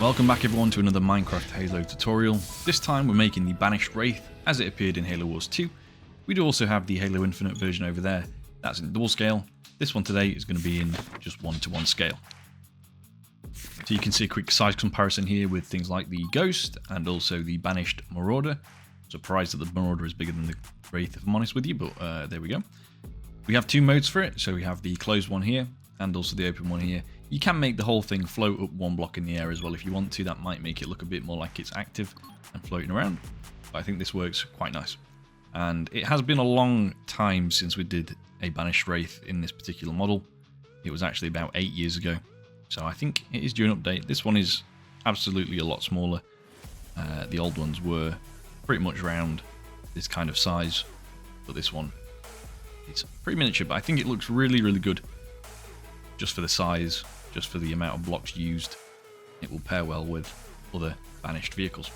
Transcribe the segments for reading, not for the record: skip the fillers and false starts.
Welcome back everyone to another Minecraft Halo tutorial. This time we're making the Banished Wraith as it appeared in Halo Wars 2. We do also have the Halo Infinite version over there, that's in double scale. This one today is going to be in just 1:1 scale. So you can see a quick size comparison here with things like the Ghost and also the Banished Marauder. Surprised that the Marauder is bigger than the Wraith if I'm honest with you, but there we go. We have two modes for it, so we have the closed one here and also the open one here. You can make the whole thing float up one block in the air as well if you want to. That might make it look a bit more like it's active and floating around. But I think this works quite nice. And it has been a long time since we did a Banished Wraith in this particular model. It was actually about 8 years ago. So I think it is due an update. This one is absolutely a lot smaller. The old ones were pretty much around this kind of size. But this one, it's pretty miniature, but I think it looks really, really good. Just for the size, just for the amount of blocks used, it will pair well with other Banished vehicles.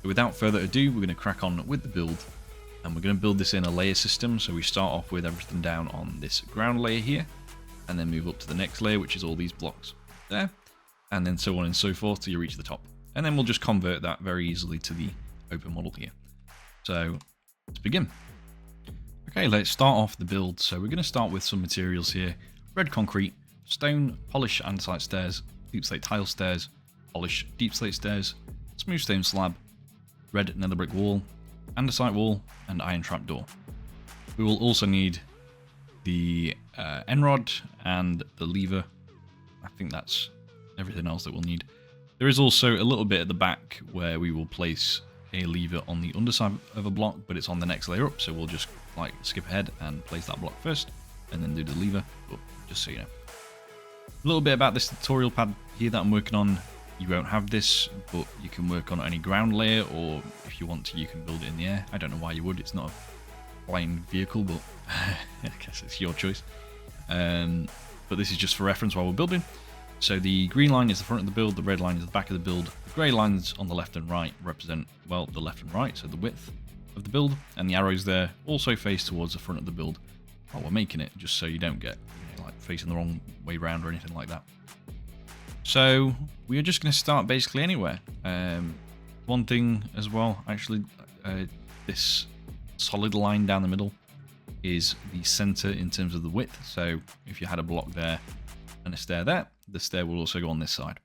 So without further ado, we're going to crack on with the build, and we're going to build this in a layer system. So we start off with everything down on this ground layer here, and then move up to the next layer, which is all these blocks there, and then so on and so forth till you reach the top. And then we'll just convert that very easily to the open model here. So let's begin. Okay, let's start off the build. So we're going to start with some materials here. Red concrete, stone, polished andesite stairs, deep slate tile stairs, polished deep slate stairs, smooth stone slab, red nether brick wall, andesite wall, and iron trap door. We will also need the end rod and the lever. I think that's everything else that we'll need. There is also a little bit at the back where we will place a lever on the underside of a block, but it's on the next layer up, so we'll just like skip ahead and place that block first and then do the lever. But just so you know. A little bit about this tutorial pad here that I'm working on. You won't have this, but you can work on any ground layer, or if you want to, you can build it in the air. I don't know why you would, it's not a flying vehicle, but I guess it's your choice. But this is just for reference while we're building. So the green line is the front of the build, the red line is the back of the build, the grey lines on the left and right represent, well, the left and right, so the width of the build, and the arrows there also face towards the front of the build while we're making it, just so you don't get like facing the wrong way around or anything like that. So we are just going to start basically anywhere. One thing as well, actually, this solid line down the middle is the center in terms of the width. So if you had a block there and a stair there, the stair will also go on this side,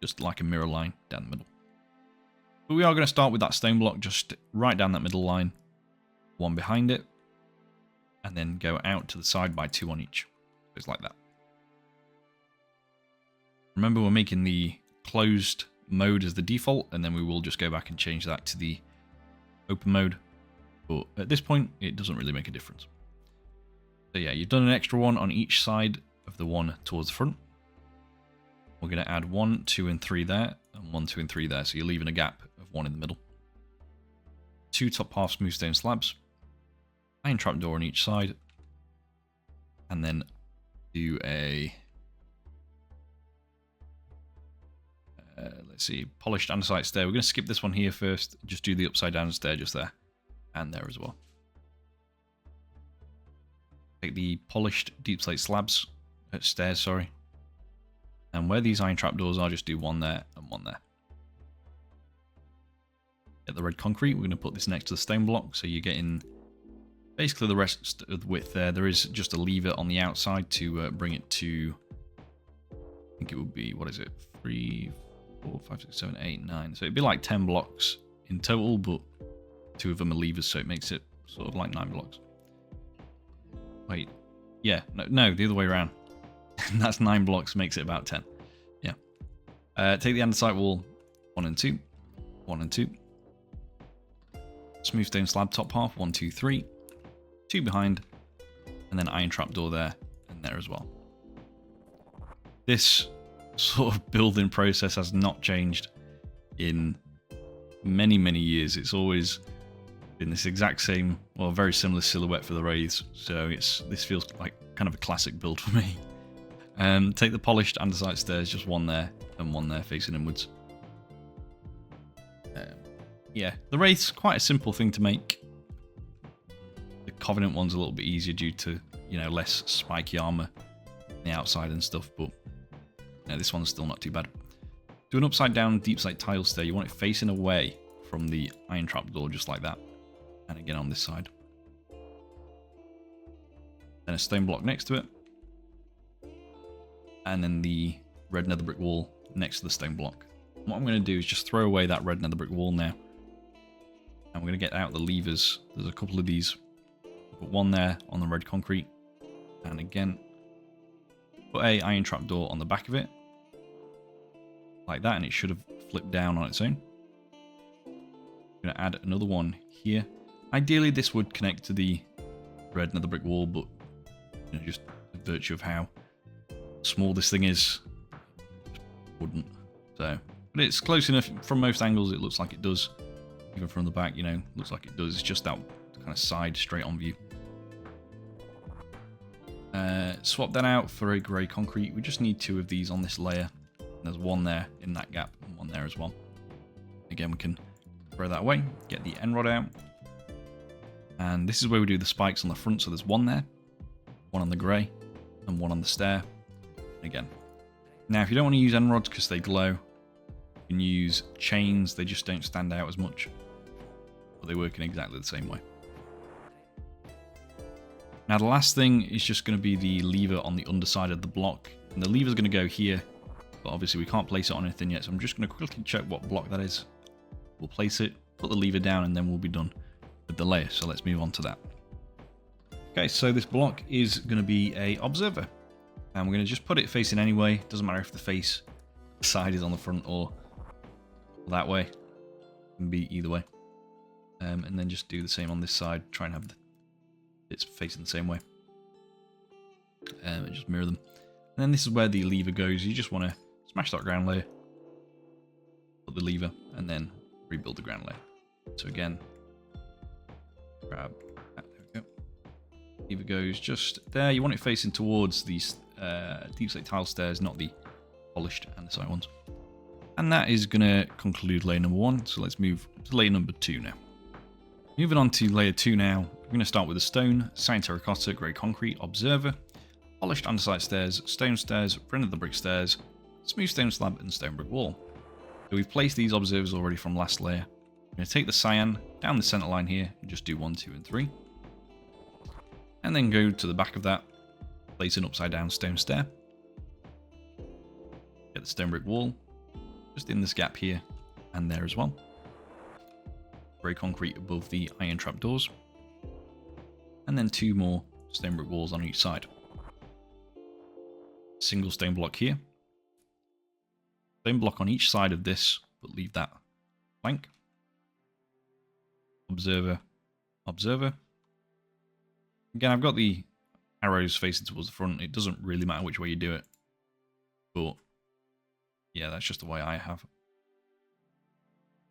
just like a mirror line down the middle. But we are going to start with that stone block just right down that middle line, one behind it, and then go out to the side by 2 on each. Just like that. Remember, we're making the closed mode as the default, and then we will just go back and change that to the open mode. But at this point, it doesn't really make a difference. So yeah, you've done an extra one on each side of the one towards the front. We're going to add 1, 2, and 3 there, and 1, 2, and 3 there, so you're leaving a gap of 1 in the middle. 2 top half smooth stone slabs. Iron trapdoor on each side, and then do a let's see, polished andesite stair. We're going to skip this one here first, just do the upside down stair just there and there as well. Take the polished deep slate slabs, stairs, sorry, and where these iron trapdoors are, just do 1 there and 1 there. Get the red concrete. We're going to put this next to the stone block, so you're getting basically the rest of the width there. There is just a lever on the outside to bring it to, I think it would be, what is it, 3, 4, 5, 6, 7, 8, 9. So it'd be like 10 blocks in total, but 2 of them are levers, so it makes it sort of like 9 blocks. Wait, yeah, no, the other way around. That's 9 blocks, makes it about 10. Yeah. Take the andesite wall, 1 and 2, 1 and 2. Smooth stone slab top half, 1, 2, 3. 2 behind, and then iron trapdoor there and there as well. This sort of building process has not changed in many, many years. It's always been this exact same, well, very similar silhouette for the Wraiths, so this feels like kind of a classic build for me. Take the polished andesite stairs, just 1 there and 1 there facing inwards. Yeah, the Wraith's quite a simple thing to make. The Covenant one's a little bit easier due to, you know, less spiky armor on the outside and stuff, but this one's still not too bad. do an upside down deep slate tile stair. You want it facing away from the iron trapdoor, just like that. And again on this side. Then a stone block next to it. And then the red nether brick wall next to the stone block. What I'm going to do is just throw away that red nether brick wall now. And we're going to get out the levers. There's a couple of these. Put one there on the red concrete. And again, put a iron trapdoor on the back of it. Like that, and it should have flipped down on its own. I'm going to add another one here. Ideally, this would connect to the red nether brick wall, but you know, just the virtue of how small this thing is, wouldn't. So, but it's close enough from most angles. It looks like it does, even from the back. You know, looks like it does. It's just that kind of side, straight on view. Swap that out for a grey concrete. We just need 2 of these on this layer. There's one there in that gap and one there as well. Again, we can throw that away, get the end rod out. And this is where we do the spikes on the front. So there's one there, one on the grey, and one on the stair. Again. Now, if you don't want to use end rods because they glow, you can use chains. They just don't stand out as much. But they work in exactly the same way. Now, the last thing is just going to be the lever on the underside of the block. And the lever is going to go here. But obviously, we can't place it on anything yet. So I'm just going to quickly check what block that is. We'll place it, put the lever down, and then we'll be done with the layer. So let's move on to that. Okay, so this block is going to be a observer. And we're going to just put it facing anyway. Doesn't matter if the face side is on the front or that way. It can be either way. And then just do the same on this side. Try and have it's facing the same way. And just mirror them. And then this is where the lever goes. You just want to smash that ground layer. Put the lever and then rebuild the ground layer. So again, grab that. There we go. Lever goes just there. You want it facing towards these deep slate tile stairs, not the polished andesite ones. And that is going to conclude layer number 1. So let's move to layer number 2 now. Moving on to layer 2 now. We're going to start with a stone, cyan terracotta, grey concrete, observer, polished andesite stairs, stone stairs, red nether brick stairs, smooth stone slab, and stone brick wall. So we've placed these observers already from last layer. I'm going to take the cyan down the center line here and just do 1, 2, and 3. And then go to the back of that, place an upside down stone stair. Get the stone brick wall, just in this gap here and there as well. Grey concrete above the iron trapdoors. And then 2 more stone brick walls on each side. Single stone block here. Stone block on each side of this, but leave that blank. Observer, observer. Again, I've got the arrows facing towards the front. It doesn't really matter which way you do it. But yeah, that's just the way I have.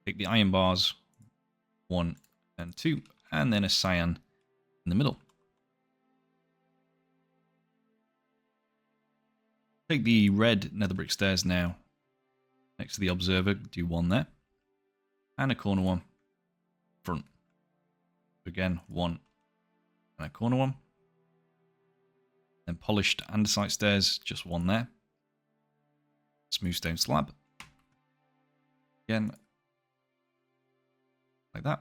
Take the iron bars, 1 and 2, and then a cyan in the middle. Take the red nether brick stairs now next to the observer, do 1 there, and a corner 1 front. Again, 1 and a corner 1. Then polished andesite stairs, just 1 there. Smooth stone slab. Again, like that.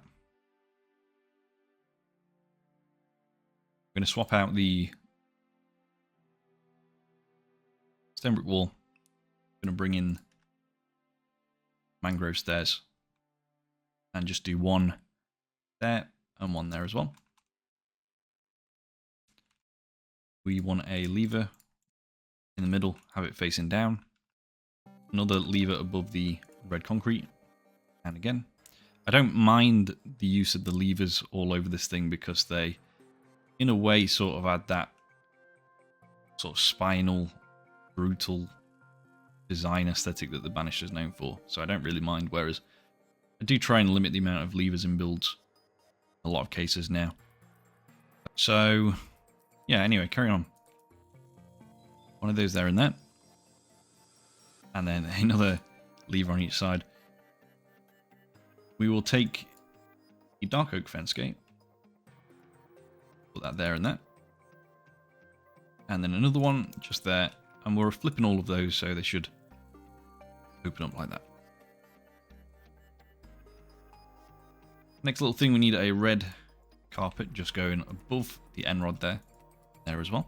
I'm going to swap out the stone brick wall. I'm going to bring in mangrove stairs and just do 1 there and 1 there as well. We want a lever in the middle, have it facing down. Another lever above the red concrete. And again, I don't mind the use of the levers all over this thing because they, in a way, sort of add that sort of spinal, brutal design aesthetic that the Banished is known for. So I don't really mind, whereas I do try and limit the amount of levers in builds in a lot of cases now. So, yeah, anyway, carry on. One of those there and there. And then another lever on each side. We will take the dark oak fence gate. Put that there and there. And then another one just there. And we're flipping all of those so they should open up like that. Next little thing, we need a red carpet just going above the end rod there as well.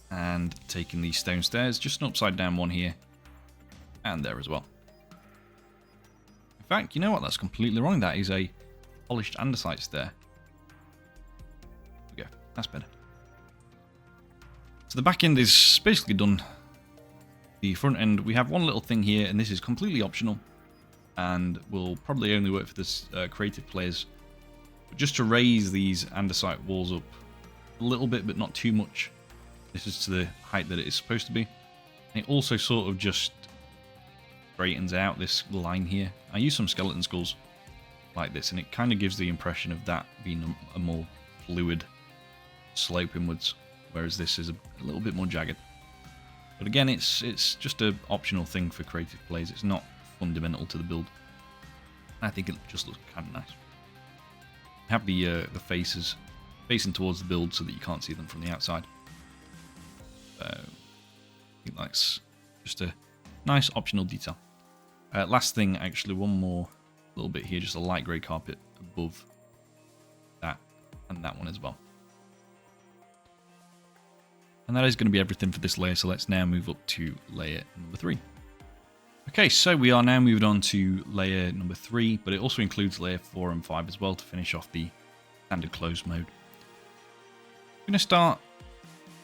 And taking these stone stairs, just an upside down one here and there as well. In fact, you know what? That's completely wrong. That is a polished andesite stair. There we go. That's better. So the back end is basically done. The front end, we have one little thing here, and this is completely optional, and will probably only work for this creative players. But just to raise these andesite walls up a little bit, but not too much. This is to the height that it is supposed to be. And it also sort of just straightens out this line here. I use some skeleton skulls like this, and it kind of gives the impression of that being a more fluid slope inwards, whereas this is a little bit more jagged. But again, it's just an optional thing for creative plays. It's not fundamental to the build. I think it just looks kind of nice. Have the faces facing towards the build so that you can't see them from the outside. So I think that's just a nice optional detail. Last thing, actually, one more little bit here, just a light grey carpet above that and that one as well. And that is going to be everything for this layer, so let's now move up to layer number 3. Okay, so we are now moved on to layer number 3, but it also includes layer 4 and 5 as well to finish off the standard closed mode. I'm going to start,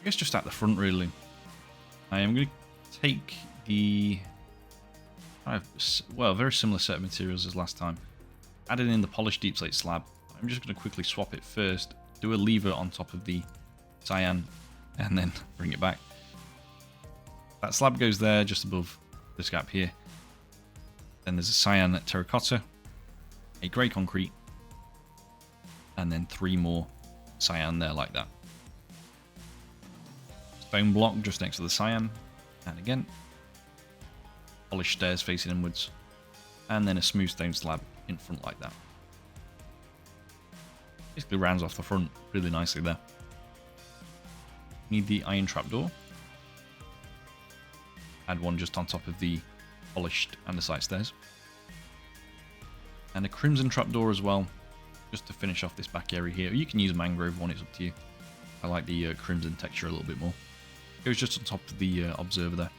I guess, just at the front really. I am going to take the very similar set of materials as last time. Added in the polished deep slate slab. I'm just going to quickly swap it first, do a lever on top of the cyan, and then bring it back. That slab goes there just above this gap here. Then there's a cyan terracotta, a grey concrete, and then 3 more cyan there like that. Stone block just next to the cyan, and again, polished stairs facing inwards, and then a smooth stone slab in front like that. Basically rounds off the front really nicely there. Need the iron trapdoor. Add one just on top of the polished andesite stairs. And a crimson trapdoor as well, just to finish off this back area here. You can use a mangrove one, it's up to you. I like the crimson texture a little bit more. Goes just on top of the observer there.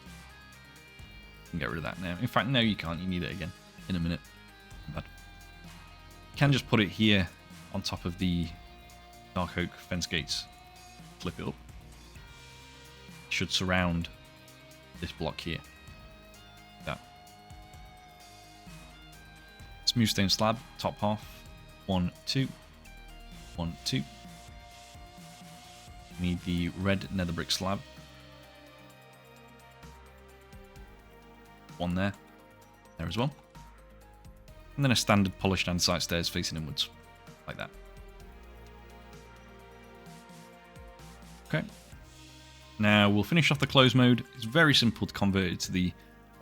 You can get rid of that now. In fact, no, you can't. You need it again in a minute. But you can just put it here on top of the dark oak fence gates. Flip it up. It should surround this block here. That. Smooth stone slab, top half. 1, 2. 1, 2. Need the red nether brick slab. 1 there as well. And then a standard polished andesite stairs facing inwards, like that. Okay. Now we'll finish off the closed mode. It's very simple to convert it to the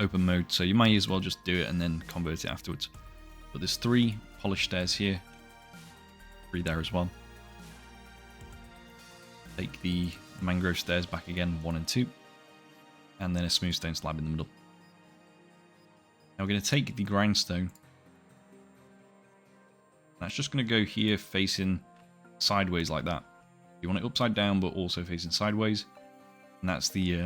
open mode, so you might as well just do it and then convert it afterwards. But there's 3 polished stairs here, 3 there as well. Take the mangrove stairs back again, 1 and 2, and then a smooth stone slab in the middle. Now we're going to take the grindstone. That's just going to go here facing sideways like that. You want it upside down but also facing sideways. And that's the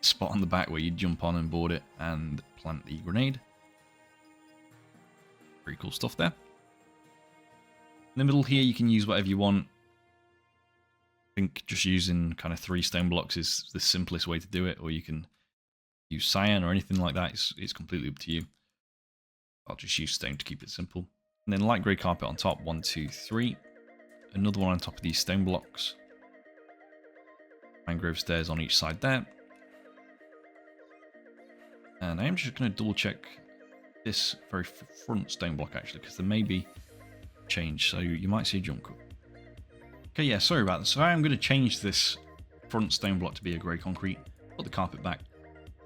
spot on the back where you jump on and board it and plant the grenade. Pretty cool stuff there. In the middle here you can use whatever you want. I think just using kind of 3 stone blocks is the simplest way to do it, or you can use cyan or anything like that. It's completely up to you. I'll just use stone to keep it simple. And then light grey carpet on top, 1, 2, 3. Another one on top of these stone blocks. Mangrove stairs on each side there. And I am just going to double check this very front stone block actually, because there may be change, so you might see a jump cut. Okay, yeah, sorry about this. So I am going to change this front stone block to be a grey concrete, put the carpet back,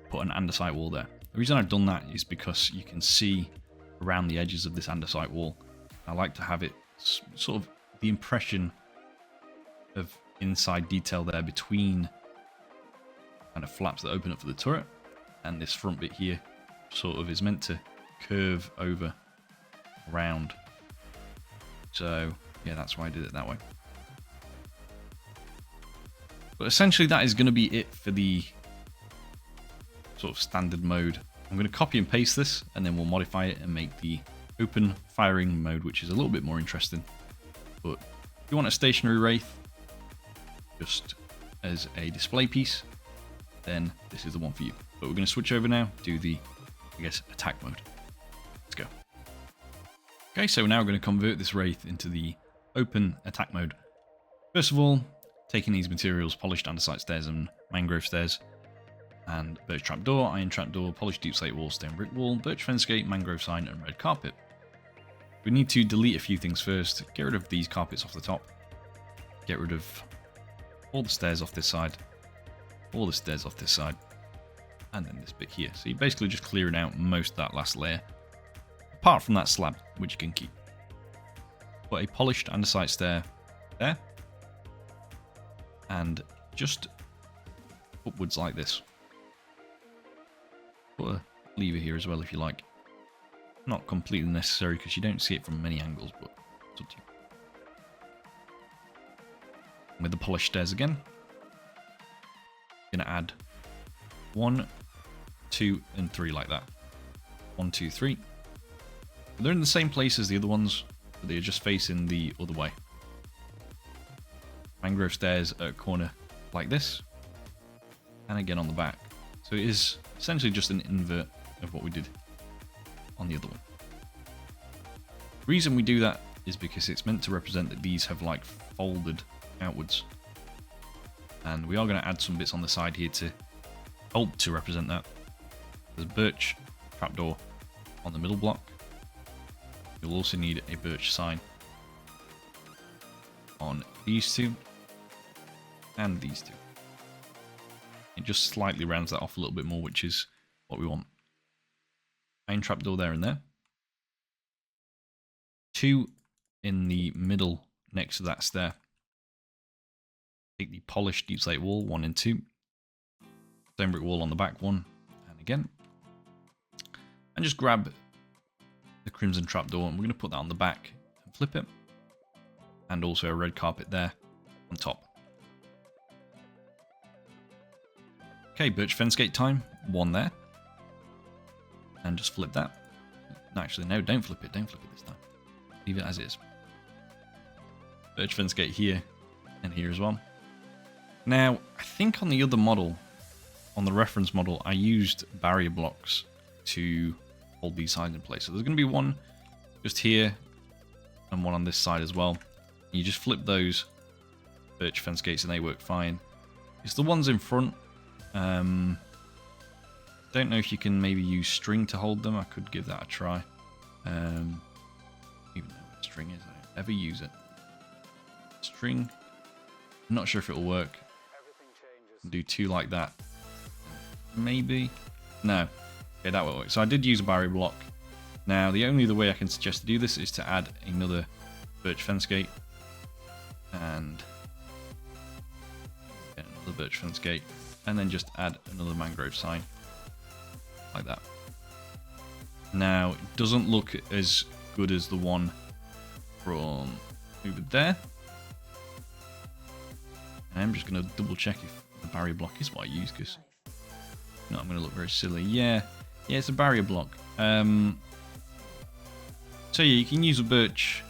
put an andesite wall there. The reason I've done that is because you can see around the edges of this andesite wall. I like to have it sort of the impression of inside detail there between kind of flaps that open up for the turret, and this front bit here sort of is meant to curve over around. So yeah, that's why I did it that way. But essentially that is going to be it for the sort of standard mode. I'm going to copy and paste this, and then we'll modify it and make the open firing mode, which is a little bit more interesting. But if you want a stationary Wraith just as a display piece, then this is the one for you. But we're going to switch over now to the, I guess, attack mode. Let's go. Okay, so now we're going to convert this Wraith into the open attack mode. First of all, taking these materials, polished andesite stairs and mangrove stairs, and birch trapdoor, iron trapdoor, polished deep slate wall, stone brick wall, birch fence gate, mangrove sign, and red carpet. We need to delete a few things first. Get rid of these carpets off the top. Get rid of all the stairs off this side, all the stairs off this side, and then this bit here. So you're basically just clearing out most of that last layer, apart from that slab, which you can keep. Put a polished andesite stair there, and just upwards like this. Put a lever here as well if you like. Not completely necessary because you don't see it from many angles, but it's up to you. With the polished stairs again, going to add 1, 2, and 3 like that. 1, 2, 3. They're in the same place as the other ones, but they're just facing the other way. Mangrove stairs at a corner like this, and again on the back. So it is essentially just an invert of what we did on the other one. The reason we do that is because it's meant to represent that these have like folded outwards, and we are going to add some bits on the side here to help to represent that. There's a birch trapdoor on the middle block. You'll also need a birch sign on these two and these two. It just slightly rounds that off a little bit more, which is what we want. Iron trapdoor there and there. 2 in the middle next to that stair. Take the polished deep slate wall, 1 and 2. Stone brick wall on the back, 1 and again. And just grab the crimson trapdoor, and we're going to put that on the back and flip it. And also a red carpet there on top. Okay, birch fence gate time, 1 there. And just flip that. No, actually, no, don't flip it this time. Leave it as is. Birch fence gate here and here as well. Now, I think on the other model, on the reference model, I used barrier blocks to hold these sides in place. So there's going to be one just here and one on this side as well. You just flip those birch fence gates and they work fine. It's the ones in front. Don't know if you can maybe use string to hold them. I could give that a try. Even though what string is, I don't ever use it. String. I'm not sure if it'll work. Do 2 like that. Maybe. No. Okay, that will work. So I did use a barrier block. Now, the only other way I can suggest to do this is to add another birch fence gate. And another birch fence gate. And then just add another mangrove sign. Like that. Now, it doesn't look as good as the one from over there. And I'm just going to double check if the barrier block is what I use, because no, I'm going to look very silly. Yeah, it's a barrier block. So yeah, you can use a birch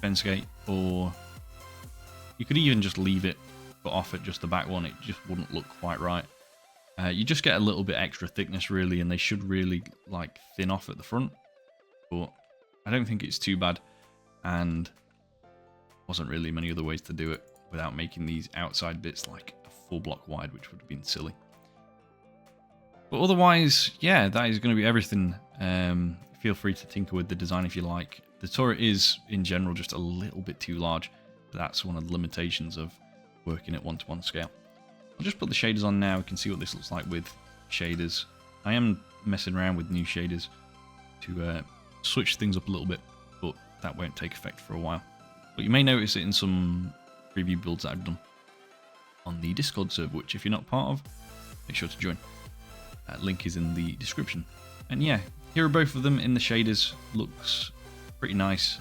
fence gate, or you could even just leave it, but off at just the back one. It just wouldn't look quite right. You just get a little bit extra thickness really, and they should really like thin off at the front. But I don't think it's too bad, and wasn't really many other ways to do it without making these outside bits like a full block wide, which would have been silly. But otherwise, yeah, that is going to be everything. Feel free to tinker with the design if you like. The turret is, in general, just a little bit too large. But that's one of the limitations of working at 1:1 scale. I'll just put the shaders on now. We can see what this looks like with shaders. I am messing around with new shaders to switch things up a little bit, but that won't take effect for a while. But you may notice it in some preview builds that I've done on the Discord server, which if you're not part of, make sure to join. Link is in the description. And yeah, here are both of them in the shaders. Looks pretty nice.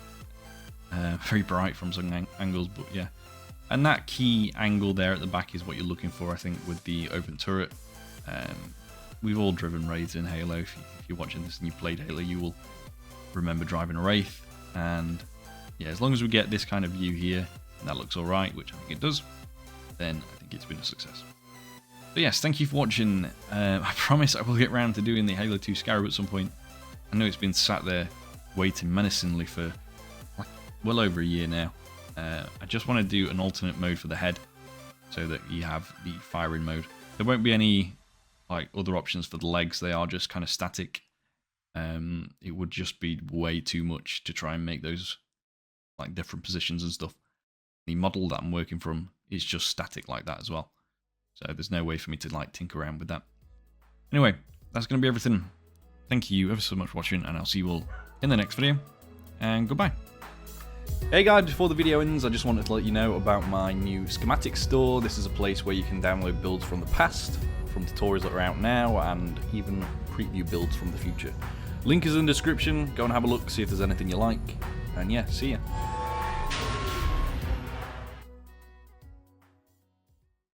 Very bright from some angles, but yeah. And that key angle there at the back is what you're looking for, I think, with the open turret. We've all driven Wraiths in Halo. If you're watching this and you played Halo, you will remember driving a Wraith. And yeah, as long as we get this kind of view here, and that looks alright, which I think it does, then I think it's been a success. So yes, thank you for watching. I promise I will get round to doing the Halo 2 Scarab at some point. I know it's been sat there waiting menacingly for like well over a year now. I just want to do an alternate mode for the head so that you have the firing mode. There won't be any like other options for the legs. They are just kind of static. It would just be way too much to try and make those like different positions and stuff. The model that I'm working from is just static like that as well. So there's no way for me to like tinker around with that. Anyway, that's going to be everything. Thank you ever so much for watching, and I'll see you all in the next video. And goodbye. Hey guys, before the video ends, I just wanted to let you know about my new schematic store. This is a place where you can download builds from the past, from tutorials that are out now, and even preview builds from the future. Link is in the description. Go and have a look, see if there's anything you like. And yeah, see ya.